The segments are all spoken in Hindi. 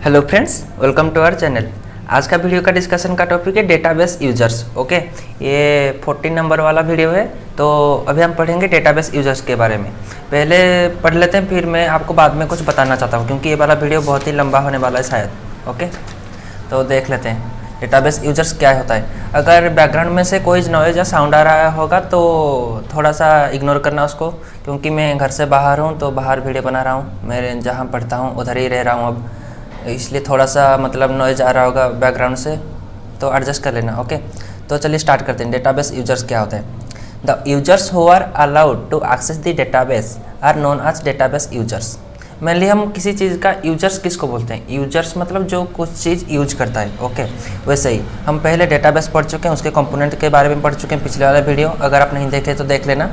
Hello friends, welcome to our channel. आज का वीडियो का डिस्कशन का टॉपिक है डेटाबेस यूजर्स। ओके, ये 14 नंबर वाला वीडियो है। तो अभी हम पढ़ेंगे डेटाबेस यूजर्स के बारे में। पहले पढ़ लेते हैं, फिर मैं आपको बाद में कुछ बताना चाहता हूँ, क्योंकि ये वाला वीडियो बहुत ही लंबा होने वाला है शायद। ओके, तो देख लेते हैं डेटाबेस यूजर्स क्या होता है। अगर बैकग्राउंड में से कोई नॉइज या साउंड आ रहा होगा तो थोड़ा सा इग्नोर करना उसको, क्योंकि मैं घर से बाहर हूँ, तो बाहर वीडियो बना रहा हूँ। मैं जहाँ पढ़ता हूँ उधर ही रह रहा हूँ अब, इसलिए थोड़ा सा मतलब नॉइज आ रहा होगा बैकग्राउंड से, तो एडजस्ट कर लेना। ओके, तो चलिए स्टार्ट करते हैं। डेटाबेस यूजर्स क्या होता है। The users who are allowed to access the database are known as database users. Mainly हम किसी चीज़ का यूजर्स किसको बोलते हैं? यूजर्स मतलब जो कुछ चीज़ यूज करता है। ओके, वैसे ही हम पहले डेटाबेस पढ़ चुके हैं, उसके कंपोनेंट के बारे में पढ़ चुके हैं पिछले वाला वीडियो। अगर आप नहीं देखे तो देख लेना।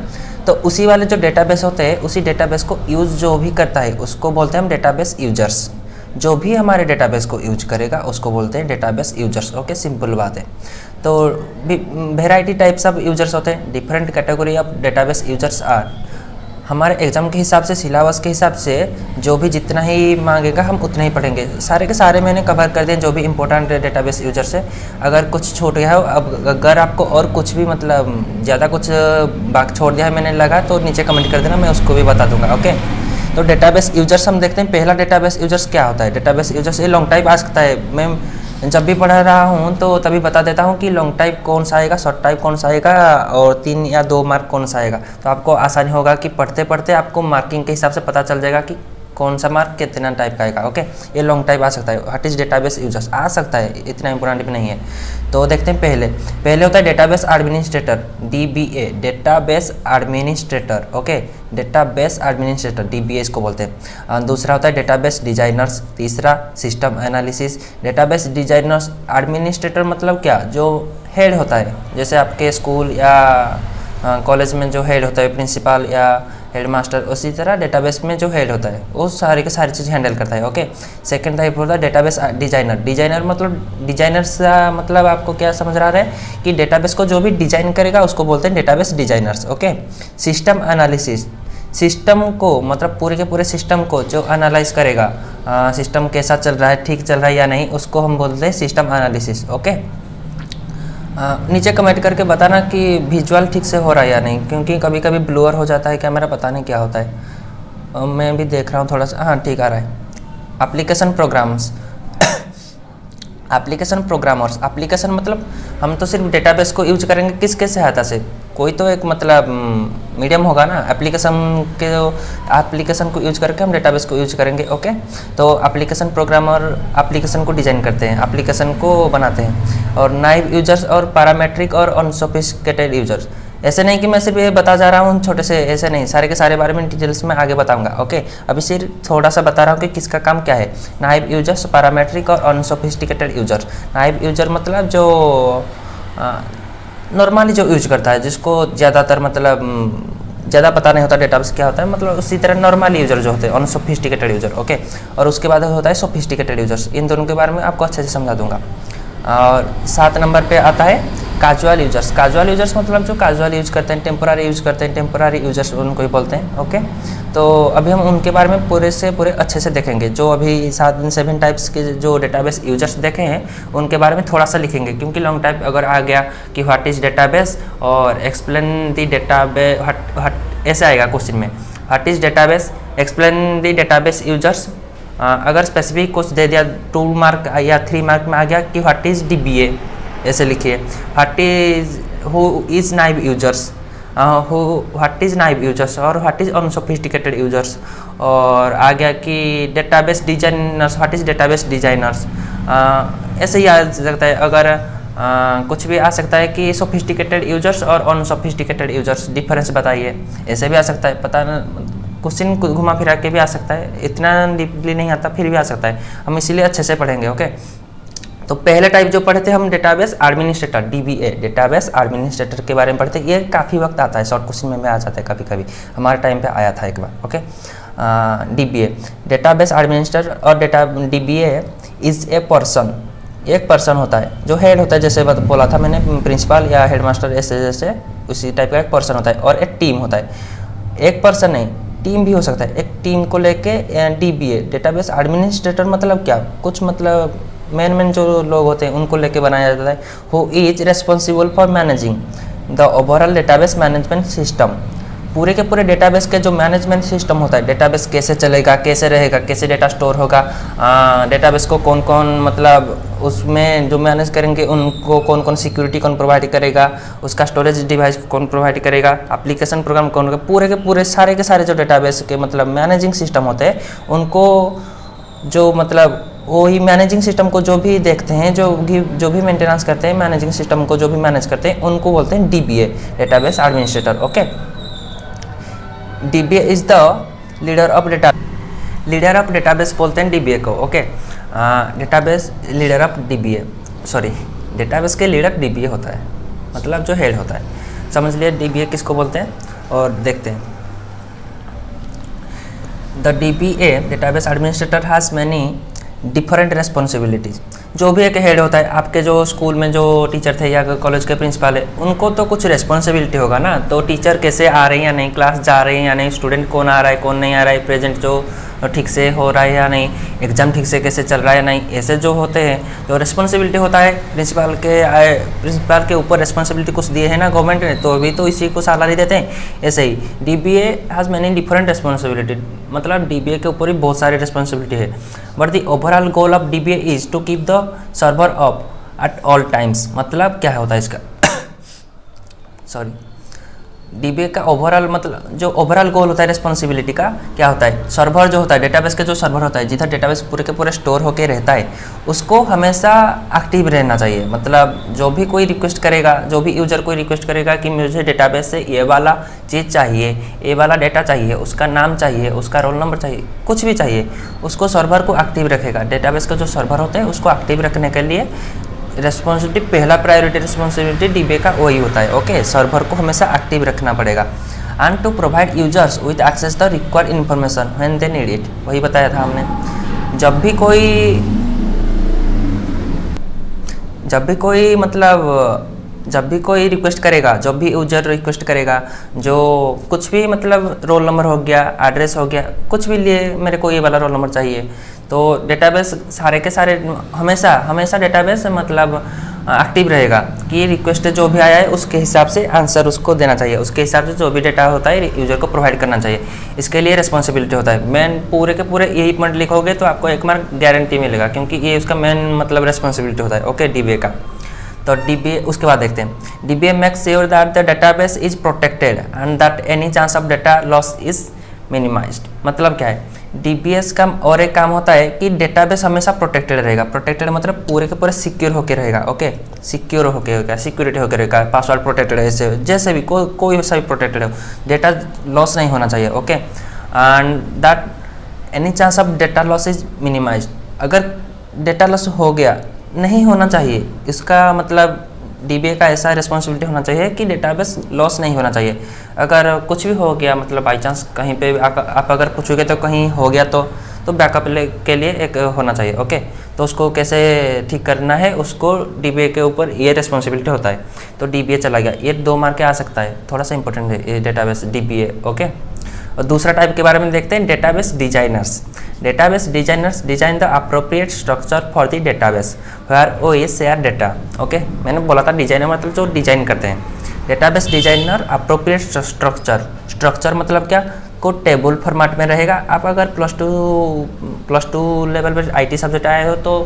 तो उसी वाले जो डेटाबेस होते हैं, उसी डेटाबेस को यूज़ जो भी करता है उसको बोलते हैं हम डेटाबेस यूजर्स। जो भी हमारे डेटाबेस को यूज करेगा उसको बोलते हैं डेटाबेस यूजर्स। ओके, सिंपल बात है। तो वेराइटी टाइप्स ऑफ यूजर्स होते हैं। Different category of database users are. हमारे एग्जाम के हिसाब से, सिलेबस के हिसाब से जो भी जितना ही मांगेगा हम उतना ही पढ़ेंगे। सारे के सारे मैंने कवर कर दिए जो भी इंपॉर्टेंट डेटाबेस यूजर्स है। अगर कुछ छूट गया हो, अब अगर आपको और कुछ भी मतलब ज़्यादा कुछ बाकी छोड़ दिया है मैंने लगा, तो नीचे कमेंट कर देना, मैं उसको भी बता दूंगा। ओके, तो डेटाबेस यूजर्स हम देखते हैं। पहला डेटाबेस यूजर्स क्या होता है। डेटाबेस यूजर्स ये लॉन्ग टाइप आ सकता है। मैं जब भी पढ़ा रहा हूँ तो तभी बता देता हूँ कि लॉन्ग टाइप कौन सा आएगा, शॉर्ट टाइप कौन सा आएगा, और 3 या 2 मार्क कौन सा आएगा। तो आपको आसानी होगा कि पढ़ते पढ़ते आपको मार्किंग के हिसाब से पता चल जाएगा कि कौन सा मार्क कितना टाइप का आएगा। ओके, ये लॉन्ग टाइप आ सकता है। व्हाट इज डेटाबेस यूजर्स आ सकता है, इतना इंपॉर्टेंट भी नहीं है। तो देखते हैं। पहले होता है database administrator, DBA, database administrator. Okay, database administrator, DBA इसको बोलते हैं। दूसरा होता है डेटाबेस डिजाइनर्स। तीसरा system analysis. Database designers administrator मतलब क्या, जो हेड होता है, जैसे आपके स्कूल या कॉलेज में जो हेड होता है, प्रिंसिपल या हेड मास्टर, उसी तरह डेटाबेस में जो हेड होता है वो सारी की सारी चीज़ हैंडल करता है। ओके, सेकंड टाइप होता है डेटाबेस डिजाइनर। डिजाइनर मतलब डिजाइनर्स मतलब आपको क्या समझ रहा है कि डेटाबेस को जो भी डिजाइन करेगा उसको बोलते हैं database designers. Okay, system analysis, system को मतलब पूरे के पूरे सिस्टम को जो एनालाइज करेगा, सिस्टम कैसा चल रहा है, ठीक चल रहा है या नहीं, उसको हम बोलते हैं सिस्टम एनालिसिस। ओके, नीचे कमेंट करके बताना कि विजुअल ठीक से हो रहा है या नहीं, क्योंकि कभी कभी ब्लूअर हो जाता है कैमरा, पता नहीं क्या होता है। मैं भी देख रहा हूँ थोड़ा सा। हाँ, ठीक आ रहा है। Application programs, application programmers. Application मतलब हम तो सिर्फ डेटाबेस को यूज करेंगे किसके सहायता से, कोई तो एक मतलब मीडियम होगा ना। एप्लीकेशन को यूज करके हम डेटाबेस को यूज करेंगे। ओके, तो एप्लीकेशन प्रोग्रामर एप्लीकेशन को डिजाइन करते हैं, एप्लीकेशन को बनाते हैं। और नाइव यूजर्स और पैरामेट्रिक और अनसोफिस्टिकेटेड यूजर्स। ऐसे नहीं कि मैं सिर्फ ये बता जा रहा हूँ छोटे से, ऐसे नहीं, सारे के सारे बारे में डिटेल्स में आगे बताऊंगा। ओके, अभी सिर्फ थोड़ा सा बता रहा हूँ कि किसका काम क्या है। नाइव यूजर्स, पैरामेट्रिक और अनसोफिस्टिकेटेड यूजर। नाइव यूजर मतलब जो नॉर्मली जो यूज करता है, जिसको ज़्यादातर मतलब ज़्यादा पता नहीं होता डेटाबेस क्या होता है, मतलब उसी तरह नॉर्मल यूजर जो होते हैं, अनसोफिस्टिकेटेड यूजर। ओके, और उसके बाद होता है सोफिस्टिकेटेड यूजर्स। इन दोनों के बारे में आपको अच्छे से समझा दूंगा। और 7 नंबर पे आता है कैजुअल यूजर्स। कैजुअल यूजर्स मतलब जो कैजुअल यूज करते हैं, टेम्पोररी यूज करते हैं, टेम्पोररी यूजर्स उनको ही बोलते हैं। ओके, तो अभी हम उनके बारे में पूरे से पूरे अच्छे से देखेंगे। जो अभी 7 टाइप्स के जो डेटाबेस यूजर्स देखे हैं उनके बारे में थोड़ा सा लिखेंगे, क्योंकि लॉन्ग टाइप अगर आ गया कि व्हाट इज डेटाबेस और एक्सप्लेन द डेटाबेस, ऐसे आएगा क्वेश्चन में, what is database, explain the database users. अगर स्पेसिफिक कुछ दे दिया 2 मार्क या 3 मार्क में आ गया कि व्हाट इज DBA, ऐसे लिखिए। What is, who is naive users, what is naive users, और व्हाट इज अनसोफिस्टिकेटेड यूजर्स। और आ गया कि database designers, what is database designers, ऐसे ही आ सकता है। अगर कुछ भी आ सकता है कि सोफिस्टिकेटेड यूजर्स और अनसोफिस्टिकेटेड यूजर्स, डिफरेंस बताइए, ऐसे भी आ सकता है। पता क्वेश्चन घुमा फिरा के भी आ सकता है, इतना डीपली नहीं आता फिर भी आ सकता है, हम इसीलिए अच्छे से पढ़ेंगे। ओके, तो पहले टाइप जो पढ़े थे हम database administrator, DBA, database administrator के बारे में पढ़ते। ये काफ़ी वक्त आता है, शॉर्ट क्वेश्चन में आ जाता है कभी कभी, हमारे टाइम पे आया था एक बार। ओके, DBA, डेटाबेस एडमिनिस्ट्रेटर और DBA इज ए पर्सन, एक पर्सन होता है जो हेड होता है, जैसे बोला था मैंने, प्रिंसिपल या हेडमास्टर, ऐसे जैसे उसी टाइप का एक पर्सन होता है। और एक टीम होता है, एक पर्सन नहीं, टीम भी हो सकता है। एक टीम को लेके DBA डेटाबेस एडमिनिस्ट्रेटर मतलब क्या, कुछ मतलब मेन जो लोग होते हैं उनको लेके बनाया जाता है। Who is responsible for managing the overall database management system, पूरे के पूरे डेटाबेस के जो मैनेजमेंट सिस्टम होता है, डेटाबेस कैसे चलेगा, कैसे रहेगा, कैसे डेटा स्टोर होगा, डेटाबेस को कौन कौन मतलब उसमें जो मैनेज करेंगे उनको कौन कौन सिक्योरिटी कौन प्रोवाइड करेगा, उसका स्टोरेज डिवाइस कौन प्रोवाइड करेगा, एप्लीकेशन प्रोग्राम कौन होगा, पूरे के पूरे सारे के सारे जो डेटाबेस के मतलब मैनेजिंग सिस्टम होते हैं उनको जो मतलब वही मैनेजिंग सिस्टम को जो भी देखते हैं, जो भी मेंटेनेंस करते हैं, मैनेजिंग सिस्टम को जो भी मैनेज करते हैं उनको बोलते हैं DBA database administrator. Okay, DBA is the leader of database बोलते हैं DBA को। Okay, database leader of DBA, sorry database के लीडर DBA होता है, मतलब जो हेड होता है। समझ लिए DBA किसको बोलते हैं और देखते हैं। The DBA database administrator has many different responsibilities. जो भी एक हेड होता है, आपके जो स्कूल में जो टीचर थे या कॉलेज के प्रिंसिपल है, उनको तो कुछ रेस्पॉन्सिबिलिटी होगा ना। तो टीचर कैसे आ रहे हैं या नहीं, क्लास जा रहे हैं या नहीं, स्टूडेंट कौन आ रहा है कौन नहीं आ रहा है, प्रेजेंट जो ठीक से हो रहा है या नहीं, एग्जाम ठीक से कैसे चल रहा है या नहीं, ऐसे जो होते हैं जो रेस्पॉन्सिबिलिटी होता है प्रिंसिपल के ऊपर रेस्पॉन्सिबिलिटी कुछ दिए है ना गवर्नमेंट ने, तो अभी तो इसी को सैलरी देते हैं। ऐसे ही DBA has many different responsibility, मतलब DBA के ऊपर ही बहुत सारी रेस्पॉन्सिबिलिटी है। But the overall goal of DBA is to keep the server up at all times. मतलब क्या होता है इसका सॉरी DBA का ओवरऑल मतलब जो ओवरऑल गोल होता है रेस्पॉन्सिबिलिटी का क्या होता है, सर्वर जो होता है, डेटाबेस के जो सर्वर होता है जिधर डेटाबेस पूरे के पूरे स्टोर होके रहता है, उसको हमेशा एक्टिव रहना चाहिए। मतलब जो भी कोई रिक्वेस्ट करेगा, जो भी यूजर कोई रिक्वेस्ट करेगा कि मुझे डेटाबेस से ये वाला चीज़ चाहिए, ये वाला डेटा चाहिए, उसका नाम चाहिए, उसका रोल नंबर चाहिए, कुछ भी चाहिए, उसको सर्वर को एक्टिव रखेगा। डेटाबेस का जो सर्वर होता है उसको एक्टिव रखने के लिए रेस्पॉन्सिबिलिटी, पहला प्रायोरिटी रेस्पॉन्सिबिलिटी DBA का वही होता है। ओके, सर्वर को हमेशा एक्टिव रखना पड़ेगा। And to provide users with access the required information when they need it, वही बताया था हमने। जब भी कोई रिक्वेस्ट करेगा, जब भी यूजर रिक्वेस्ट करेगा, जो कुछ भी मतलब रोल नंबर हो गया, एड्रेस हो गया, कुछ भी लिए मेरे को ये वाला रोल नंबर चाहिए, तो डेटाबेस सारे के सारे हमेशा डेटाबेस मतलब एक्टिव रहेगा कि रिक्वेस्ट जो भी आया है उसके हिसाब से आंसर उसको देना चाहिए, उसके हिसाब से जो भी डेटा होता है यूजर को प्रोवाइड करना चाहिए। इसके लिए रिस्पॉन्सिबिलिटी होता है। मेन पूरे के पूरे यही पॉइंट लिखोगे तो आपको 1 मार्क गारंटी मिलेगा, क्योंकि ये उसका मेन मतलब रिस्पॉन्सिबिलिटी होता है। ओके, DBA का। तो DBA उसके बाद देखते हैं। DBA makes sure that the database is protected and that any chance of data loss is minimised. मतलब क्या है, DBA का और एक काम होता है कि डेटाबेस हमेशा प्रोटेक्टेड रहेगा। प्रोटेक्टेड मतलब पूरे के पूरे सिक्योर होकर रहेगा। ओके, सिक्योर होकर रहेगा, सिक्योरिटी होकर रहेगा, पासवर्ड प्रोटेक्टेड है, जैसे भी कोई सा भी प्रोटेक्टेड हो, डेटा लॉस नहीं होना चाहिए। Okay, and that any chance of data loss is minimised. अगर डेटा लॉस हो गया, नहीं होना चाहिए, इसका मतलब DBA का ऐसा रिस्पॉन्सिबिलिटी होना चाहिए कि डेटाबेस लॉस नहीं होना चाहिए। अगर कुछ भी हो गया, मतलब बाई चांस कहीं पे आप अगर पूछोगे तो कहीं हो गया तो बैकअप के लिए एक होना चाहिए। ओके, तो उसको कैसे ठीक करना है उसको DBA के ऊपर ये रिस्पॉन्सिबिलिटी होता है। तो DBA चला गया, ये 2 मार्क के आ सकता है, थोड़ा सा इंपॉर्टेंट है ये डेटाबेस DBA। ओके, और दूसरा टाइप के बारे में देखते हैं, database designers. Database designers design the appropriate structure for the database where OS share data. Okay, मैंने बोला था डिजाइनर मतलब जो डिजाइन करते हैं। डेटाबेस डिजाइनर अप्रोप्रिएट स्ट्रक्चर मतलब क्या, को टेबल फॉर्मेट में रहेगा। आप अगर प्लस टू लेवल पर IT सब्जेक्ट आए हो तो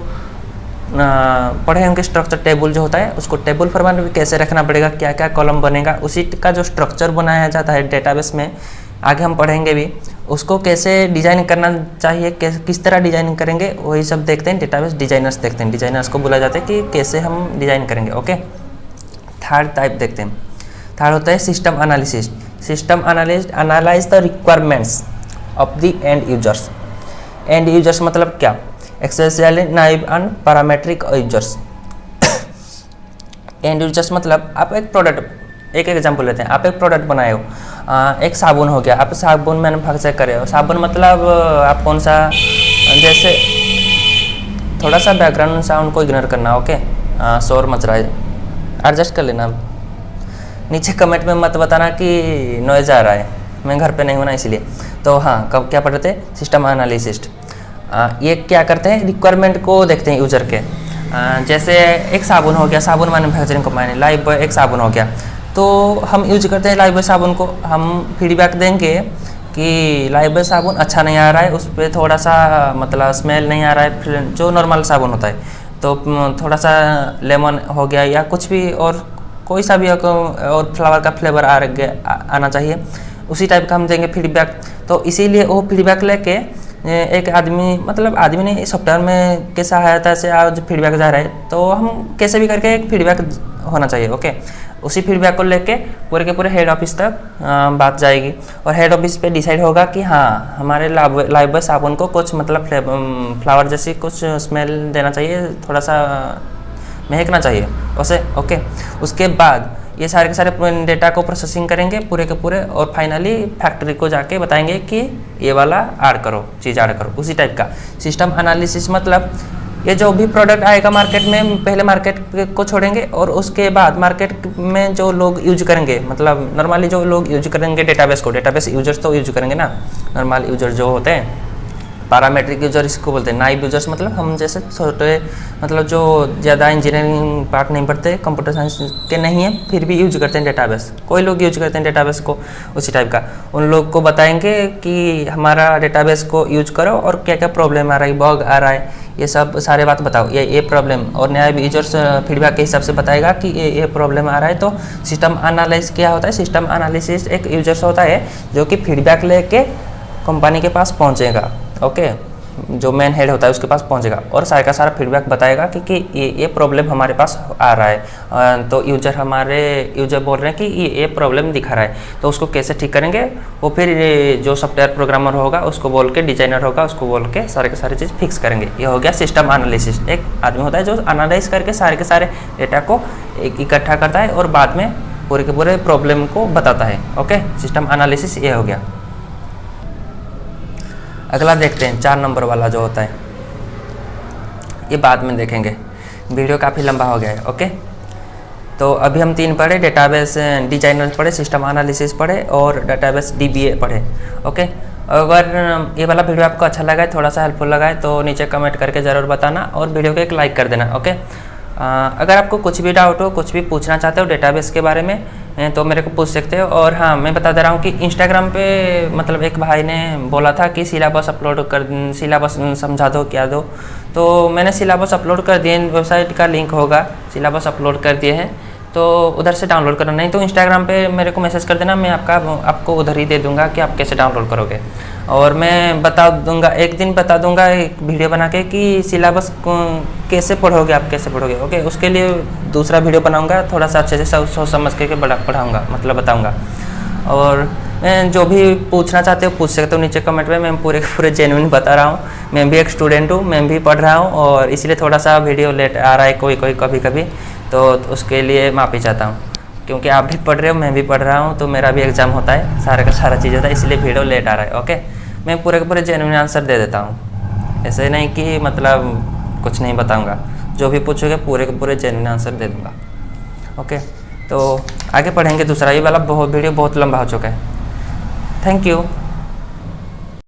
पढ़े होंगे स्ट्रक्चर टेबल जो होता है, उसको टेबल फॉर्मेट में कैसे रखना पड़ेगा, क्या क्या कॉलम बनेगा, उसी का जो स्ट्रक्चर बनाया जाता है डेटाबेस में, आगे हम पढ़ेंगे भी, उसको कैसे डिजाइन करना चाहिए, किस तरह डिजाइन करेंगे, वही सब देखते हैं। डेटाबेस डिजाइनर्स देखते हैं, डिजाइनर्स को बोला जाता है कि कैसे हम डिजाइन करेंगे। ओके, थर्ड टाइप देखते हैं। थर्ड होता है system analysis. System analyse the requirements of the end users. End users मतलब क्या, especially naive and parametric users. End users मतलब आप एक प्रोडक्ट, एक एग्जांपल लेते हैं, आप एक प्रोडक्ट बनाए हो, एक साबुन हो गया, आप साबुन मैन्युफैक्चर करे हो। साबुन मतलब आप कौन सा, जैसे थोड़ा सा बैकग्राउंड साउंड को इग्नोर करना। ओके, शोर मच रहा है, एडजस्ट कर लेना। नीचे कमेंट में मत बताना कि नॉइज़ आ रहा है, मैं घर पे नहीं हूँ ना इसलिए। तो हाँ, कब क्या पढ़ रहे थे, सिस्टम एनालिसिस्ट। ये क्या करते हैं, रिक्वायरमेंट को देखते हैं यूजर के। जैसे एक साबुन हो गया, साबुन मैन्युफैक्चरिंग कंपनी लाइफबॉय एक साबुन हो गया, तो हम यूज करते हैं लाइफबॉय साबुन को। हम फीडबैक देंगे कि लाइफबॉय साबुन अच्छा नहीं आ रहा है, उस पर थोड़ा सा मतलब स्मेल नहीं आ रहा है, जो नॉर्मल साबुन होता है, तो थोड़ा सा लेमन हो गया या कुछ भी और कोई सा भी और फ्लावर का फ्लेवर आना चाहिए, उसी टाइप का हम देंगे फीडबैक। तो इसीलिए वो फीडबैक लेके एक आदमी, मतलब आदमी ने सॉफ्टवेयर में के सहायता से आज फीडबैक जा रहा है, तो हम कैसे भी करके एक फीडबैक होना चाहिए। ओके, उसी फीडबैक को लेके पूरे के पूरे हेड ऑफिस तक बात जाएगी और हेड ऑफिस पे डिसाइड होगा कि हाँ, हमारे लाइफबॉय साबुन को कुछ मतलब फ्लावर जैसी कुछ स्मेल देना चाहिए, थोड़ा सा महकना चाहिए वैसे। ओके, उसके बाद ये सारे के सारे डेटा को प्रोसेसिंग करेंगे पूरे के पूरे और फाइनली फैक्ट्री को जाके बताएंगे कि ये वाला ऐड करो, चीज़ ऐड करो। उसी टाइप का सिस्टम एनालिसिस, मतलब ये जो भी प्रोडक्ट आएगा मार्केट में, पहले मार्केट को छोड़ेंगे और उसके बाद मार्केट में जो लोग यूज करेंगे, मतलब नॉर्मली जो लोग यूज करेंगे डेटाबेस को, डेटाबेस यूजर्स तो यूज करेंगे ना, नॉर्मल यूजर जो होते हैं, पैरामेट्रिक यूजर इसको बोलते हैं, नाइव यूजर्स मतलब हम जैसे छोटे, मतलब जो ज़्यादा इंजीनियरिंग पार्ट नहीं पढ़ते, कंप्यूटर साइंस के नहीं है, फिर भी यूज करते हैं डेटाबेस, कोई लोग यूज करते हैं डेटाबेस को, उसी टाइप का उन लोग को बताएंगे कि हमारा डेटाबेस को यूज करो और क्या क्या प्रॉब्लम आ रहा है, बग आ रहा है, ये सब सारे बात बताओ, ये प्रॉब्लम, और नया यूजर्स फीडबैक के हिसाब से बताएगा कि ये प्रॉब्लम आ रहा है। तो सिस्टम एनालिसिस क्या होता है, सिस्टम एनालिसिस एक यूजर्स होता है जो कि फीडबैक लेके कंपनी के पास पहुंचेगा। ओके, जो मेन हेड होता है उसके पास पहुंचेगा और सारा का सारा फीडबैक बताएगा कि ये प्रॉब्लम हमारे पास आ रहा है, तो यूजर बोल रहे हैं कि ये प्रॉब्लम दिखा रहा है, तो उसको कैसे ठीक करेंगे, वो फिर जो सॉफ्टवेयर प्रोग्रामर होगा उसको बोल के, डिजाइनर होगा उसको बोल के सारे के सारे चीज़ फिक्स करेंगे। ये हो गया सिस्टम एनालिसिस। एक आदमी होता है जो एनालाइज करके सारे के सारे डेटा को इकट्ठा करता है और बाद में पूरे के पूरे प्रॉब्लम को बताता है। ओके, सिस्टम एनालिसिस ये हो गया। अगला देखते हैं 4 नंबर वाला जो होता है, ये बाद में देखेंगे, वीडियो काफ़ी लंबा हो गया है। ओके, तो अभी हम 3 पढ़े, डेटाबेस डिजाइनर पढ़े, सिस्टम एनालिसिस पढ़े और डेटाबेस डीबीए पढ़े। ओके, अगर ये वाला वीडियो आपको अच्छा लगा है, थोड़ा सा हेल्पफुल लगा है, तो नीचे कमेंट करके ज़रूर बताना और वीडियो को एक लाइक कर देना। ओके, अगर आपको कुछ भी डाउट हो, कुछ भी पूछना चाहते हो डेटाबेस के बारे में, तो मेरे को पूछ सकते हो। और हाँ, मैं बता दे रहा हूँ कि इंस्टाग्राम पे मतलब एक भाई ने बोला था कि सिलेबस समझा दो, क्या दो, तो मैंने सिलेबस अपलोड कर दिए, वेबसाइट का लिंक होगा, सिलेबस अपलोड कर दिए हैं, तो उधर से डाउनलोड करना, नहीं तो इंस्टाग्राम पे मेरे को मैसेज कर देना, मैं आपको उधर ही दे दूँगा कि आप कैसे डाउनलोड करोगे। और मैं बता दूंगा, एक दिन बता दूंगा एक वीडियो बना के कि सिलेबस कैसे पढ़ोगे, आप कैसे पढ़ोगे। ओके, उसके लिए दूसरा वीडियो बनाऊंगा, थोड़ा सा अच्छे से सोच समझ के पढ़ाऊंगा, मतलब बताऊंगा। और मैं जो भी पूछना चाहते हो पूछ सकते हो नीचे कमेंट में, मैं पूरे जेन्युइन बता रहा हूँ। मैं भी एक स्टूडेंट हूँ, मैं भी पढ़ रहा हूँ और इसलिए थोड़ा सा वीडियो लेट आ रहा है कोई कभी, तो उसके लिए माफ़ी चाहता हूँ, क्योंकि आप भी पढ़ रहे हो, मैं भी पढ़ रहा हूँ, तो मेरा भी एग्जाम होता है, सारा का सारा चीज़ होता है, इसलिए वीडियो लेट आ रहा है। ओके, मैं पूरे के पूरे जेन्युइन आंसर दे देता हूँ, ऐसे नहीं कि मतलब कुछ नहीं बताऊँगा, जो भी पूछोगे पूरे के पूरे जेन्युइन आंसर दे दूँगा। ओके, तो आगे पढ़ेंगे दूसरा, ये वाला वीडियो बहुत लंबा हो चुका है। Thank you.